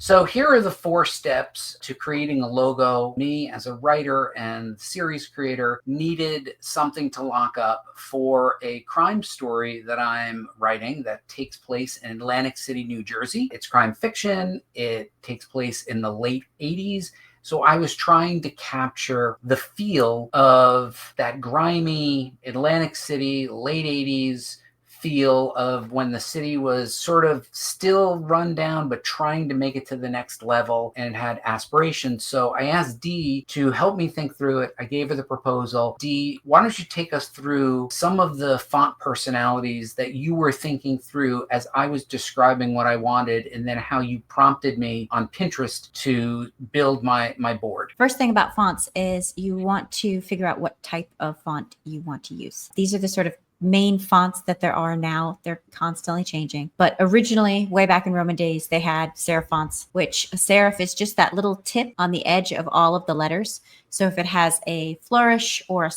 So here are the 4 steps to creating a logo. Me as a writer and series creator needed something to lock up for a crime story that I'm writing that takes place in Atlantic City, New Jersey. It's crime fiction. It takes place in the late 80s. So I was trying to capture the feel of that grimy Atlantic City, late 80s feel of when the city was sort of still run down, but trying to make it to the next level and had aspirations. So I asked Dee to help me think through it. I gave her the proposal. Dee, why don't you take us through some of the font personalities that you were thinking through as I was describing what I wanted, and then how you prompted me on Pinterest to build my board. First thing about fonts is you want to figure out what type of font you want to use. These are the sort of main fonts that there are now. They're constantly changing. But originally, way back in Roman days, they had serif fonts, which a serif is just that little tip on the edge of all of the letters. So if it has a flourish or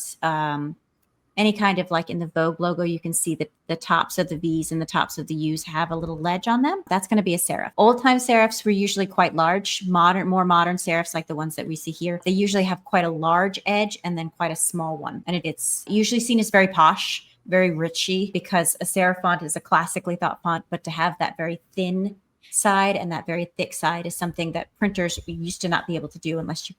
any kind of, like in the Vogue logo, you can see that the tops of the V's and the tops of the U's have a little ledge on them. That's going to be a serif. Old time serifs were usually quite large. More modern serifs, like the ones that we see here, they usually have quite a large edge and then quite a small one. And it's usually seen as very posh, very richy, because a serif font is a classically thought font, but to have that very thin side and that very thick side is something that printers used to not be able to do unless you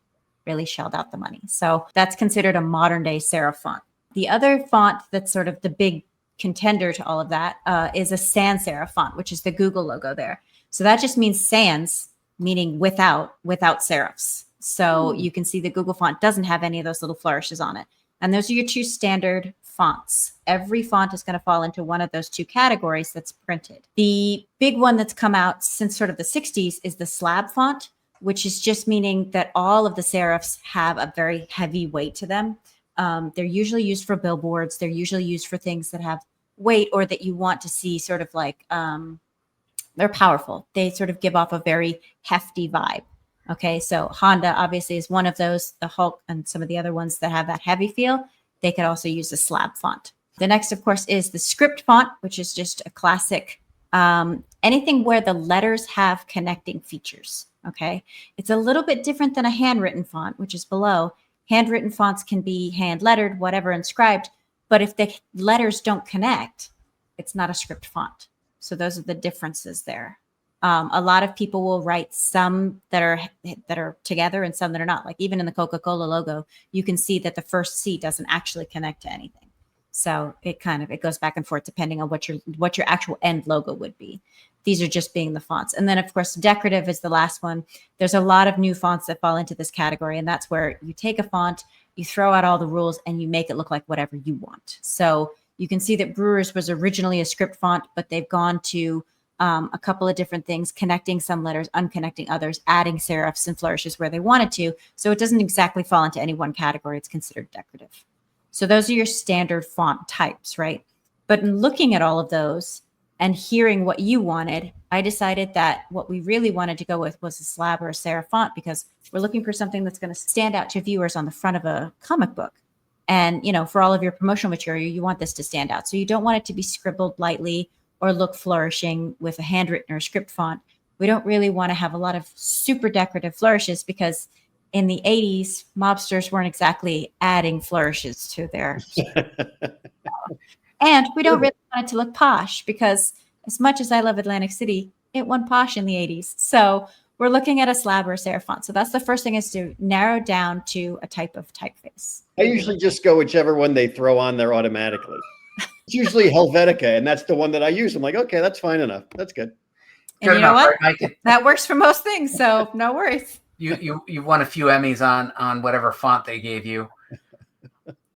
really shelled out the money. So that's considered a modern day serif font. The other font that's sort of the big contender to all of that is a sans serif font, which is the Google logo there. So that just means sans, meaning without serifs. So you can see the Google font doesn't have any of those little flourishes on it. And those are your 2 standard fonts. Every font is going to fall into one of those 2 categories that's printed. The big one that's come out since sort of the 60s is the slab font, which is just meaning that all of the serifs have a very heavy weight to them. They're usually used for billboards. They're usually used for things that have weight or that you want to see sort of like, they're powerful. They sort of give off a very hefty vibe. Okay, so Honda obviously is one of those, the Hulk and some of the other ones that have that heavy feel. They could also use the slab font. The next, of course, is the script font, which is just a classic, anything where the letters have connecting features. Okay, it's a little bit different than a handwritten font, which is below. Handwritten fonts can be hand lettered, whatever, inscribed. But if the letters don't connect, it's not a script font. So those are the differences there. A lot of people will write some that are together and some that are not. Like even in the Coca-Cola logo, you can see that the first C doesn't actually connect to anything. So it goes back and forth depending on what your actual end logo would be. These are just being the fonts. And then of course, decorative is the last one. There's a lot of new fonts that fall into this category. And that's where you take a font, you throw out all the rules and you make it look like whatever you want. So you can see that Brewers was originally a script font, but they've gone to a couple of different things, connecting some letters, unconnecting others, adding serifs and flourishes where they wanted to. So it doesn't exactly fall into any one category. It's considered decorative. So those are your standard font types, right? But in looking at all of those and hearing what you wanted, I decided that what we really wanted to go with was a slab or a serif font, because we're looking for something that's going to stand out to viewers on the front of a comic book. And, for all of your promotional material, you want this to stand out. So you don't want it to be scribbled lightly or look flourishing with a handwritten or script font. We don't really want to have a lot of super decorative flourishes, because in the 80s, mobsters weren't exactly adding flourishes to their and we don't really want it to look posh, because as much as I love Atlantic City, it went posh in the 80s. So we're looking at a slab or a serif font. So that's the first thing, is to narrow down to a type of typeface. I usually just go whichever one they throw on there automatically. It's usually Helvetica, and that's the one that I use. I'm like, okay, that's fine enough. That's good. And you know what? That works for most things, so no worries. You won a few Emmys on whatever font they gave you.